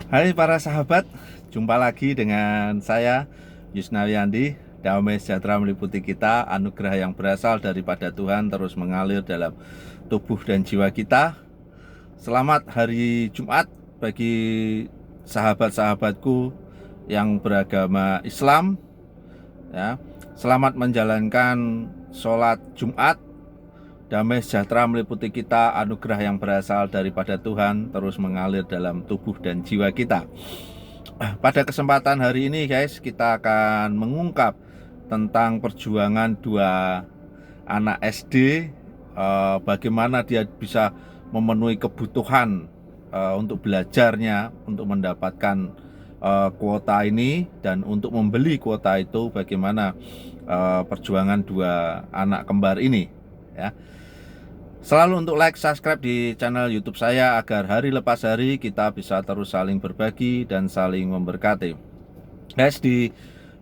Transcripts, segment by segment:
Hai para sahabat, jumpa lagi dengan saya Yusnawiandi. Damai sejahtera meliputi kita, anugerah yang berasal daripada Tuhan terus mengalir dalam tubuh dan jiwa kita. Selamat hari Jumat bagi sahabat-sahabatku yang beragama Islam ya. Selamat menjalankan sholat Jumat. Damai sejahtera meliputi kita, anugerah yang berasal daripada Tuhan terus mengalir dalam tubuh dan jiwa kita. Pada kesempatan hari ini guys, kita akan mengungkap tentang perjuangan dua anak SD, bagaimana dia bisa memenuhi kebutuhan untuk belajarnya, untuk mendapatkan kuota ini, dan untuk membeli kuota itu bagaimana perjuangan dua anak kembar ini ya. Selalu untuk like, subscribe di channel YouTube saya agar hari lepas hari kita bisa terus saling berbagi dan saling memberkati. Guys, di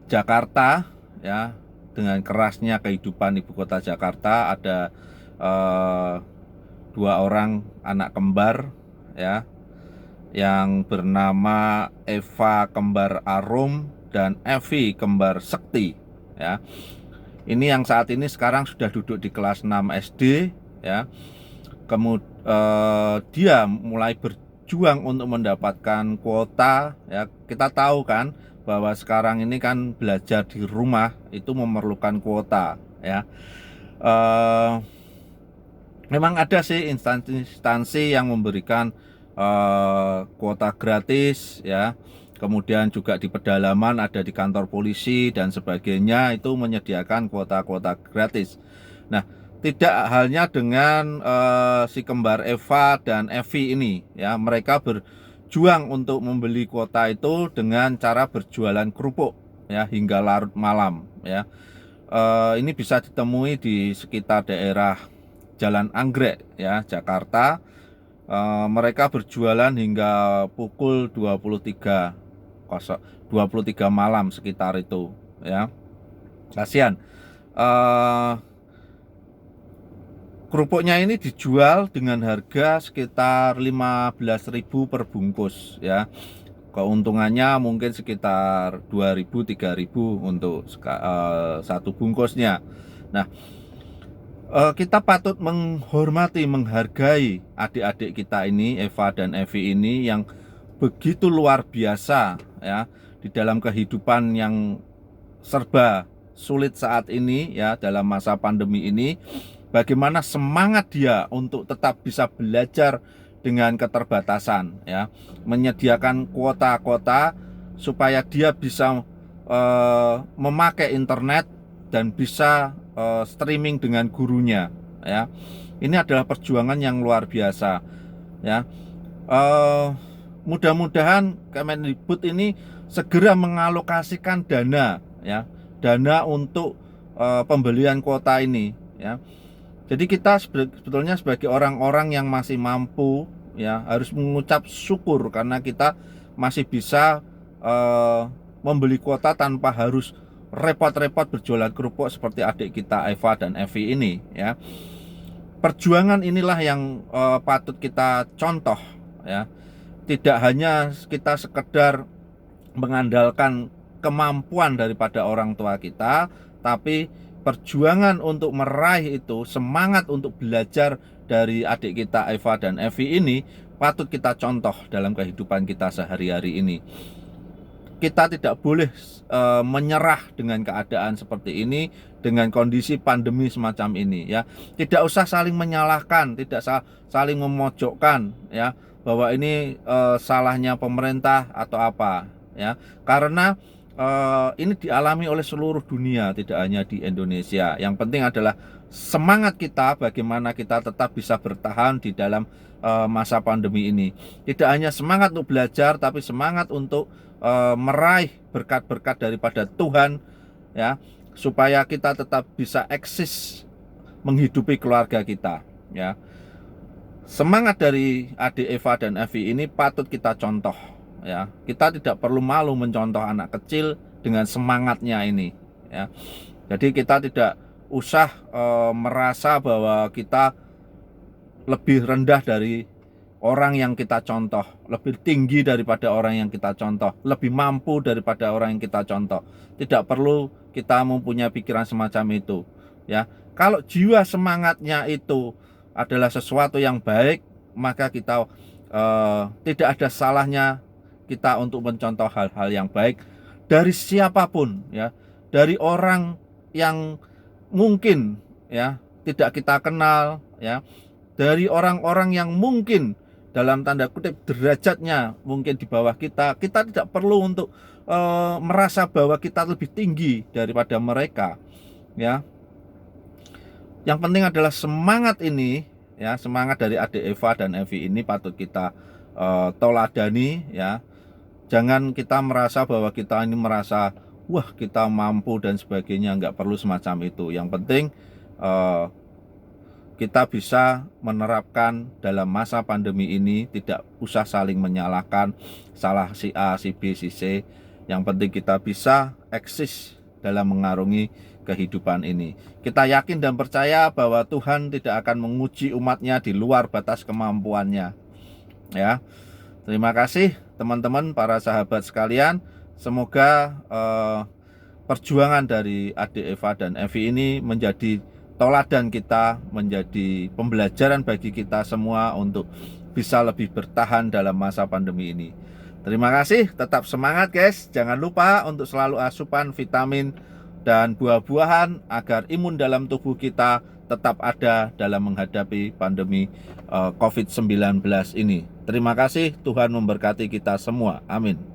Jakarta ya, dengan kerasnya kehidupan ibu kota Jakarta, ada dua orang anak kembar ya, yang bernama Eva kembar Arum dan Evi kembar Sekti ya. Ini yang saat ini sekarang sudah duduk di kelas 6 SD ya. Kemudian dia mulai berjuang untuk mendapatkan kuota ya. Kita tahu kan bahwa sekarang ini kan belajar di rumah itu memerlukan kuota ya. Memang ada sih instansi yang memberikan kuota gratis ya. Kemudian juga di pedalaman ada di kantor polisi dan sebagainya, itu menyediakan kuota-kuota gratis. Nah, tidak halnya dengan si kembar Eva dan Evi ini ya, mereka berjuang untuk membeli kuota itu dengan cara berjualan kerupuk ya hingga larut malam ya. Ini bisa ditemui di sekitar daerah Jalan Anggrek ya, Jakarta. Mereka berjualan hingga pukul 23 malam sekitar itu ya. Kasihan. Kerupuknya ini dijual dengan harga sekitar 15.000 per bungkus ya. Keuntungannya mungkin sekitar 2.000-3.000 untuk satu bungkusnya. Nah, kita patut menghormati, menghargai adik-adik kita ini, Eva dan Evi ini, yang begitu luar biasa ya di dalam kehidupan yang serba sulit saat ini ya, dalam masa pandemi ini. Bagaimana semangat dia untuk tetap bisa belajar dengan keterbatasan ya, menyediakan kuota-kuota supaya dia bisa memakai internet dan bisa streaming dengan gurunya ya. Ini adalah perjuangan yang luar biasa ya. Mudah-mudahan Kemendikbud ini segera mengalokasikan dana ya, dana untuk pembelian kuota ini ya. Jadi kita sebetulnya sebagai orang-orang yang masih mampu ya, harus mengucap syukur karena kita masih bisa membeli kuota tanpa harus repot-repot berjualan kerupuk seperti adik kita Eva dan Evi ini ya. Perjuangan inilah yang patut kita contoh ya. Tidak hanya kita sekedar mengandalkan kemampuan daripada orang tua kita, tapi perjuangan untuk meraih itu, semangat untuk belajar dari adik kita Eva dan Evi ini patut kita contoh dalam kehidupan kita sehari-hari ini. Kita tidak boleh menyerah dengan keadaan seperti ini, dengan kondisi pandemi semacam ini ya. Tidak usah saling menyalahkan, tidak saling memojokkan ya, bahwa ini salahnya pemerintah atau apa ya. Karena ini dialami oleh seluruh dunia, tidak hanya di Indonesia. Yang penting adalah semangat kita, bagaimana kita tetap bisa bertahan di dalam masa pandemi ini. Tidak hanya semangat untuk belajar, tapi semangat untuk meraih berkat-berkat daripada Tuhan ya, supaya kita tetap bisa eksis menghidupi keluarga kita ya. Semangat dari adik Eva dan Evi ini patut kita contoh ya. Kita tidak perlu malu mencontoh anak kecil dengan semangatnya ini ya. Jadi kita tidak usah merasa bahwa kita lebih rendah dari orang yang kita contoh, lebih tinggi daripada orang yang kita contoh, lebih mampu daripada orang yang kita contoh. Tidak perlu kita mempunyai pikiran semacam itu, ya. Kalau jiwa semangatnya itu adalah sesuatu yang baik, maka kita tidak ada salahnya kita untuk mencontoh hal-hal yang baik dari siapapun, ya. Dari orang yang mungkin ya tidak kita kenal, ya. Dari orang-orang yang mungkin dalam tanda kutip derajatnya mungkin di bawah kita tidak perlu untuk merasa bahwa kita lebih tinggi daripada mereka, ya. Yang penting adalah semangat ini, ya, semangat dari adik Eva dan Evi ini patut kita toladani, ya. Jangan kita merasa bahwa kita ini merasa wah kita mampu dan sebagainya, nggak perlu semacam itu. Yang penting kita bisa menerapkan dalam masa pandemi ini, tidak usah saling menyalahkan, salah si A, si B, si C. Yang penting kita bisa eksis dalam mengarungi kehidupan ini. Kita yakin dan percaya bahwa Tuhan tidak akan menguji umatnya di luar batas kemampuannya, ya. Terima kasih teman-teman, para sahabat sekalian. Semoga perjuangan dari adik Eva dan Evi ini menjadi toladan kita, menjadi pembelajaran bagi kita semua untuk bisa lebih bertahan dalam masa pandemi ini. Terima kasih, tetap semangat guys. Jangan lupa untuk selalu asupan vitamin dan buah-buahan agar imun dalam tubuh kita tetap ada dalam menghadapi pandemi COVID-19 ini. Terima kasih, Tuhan memberkati kita semua. Amin.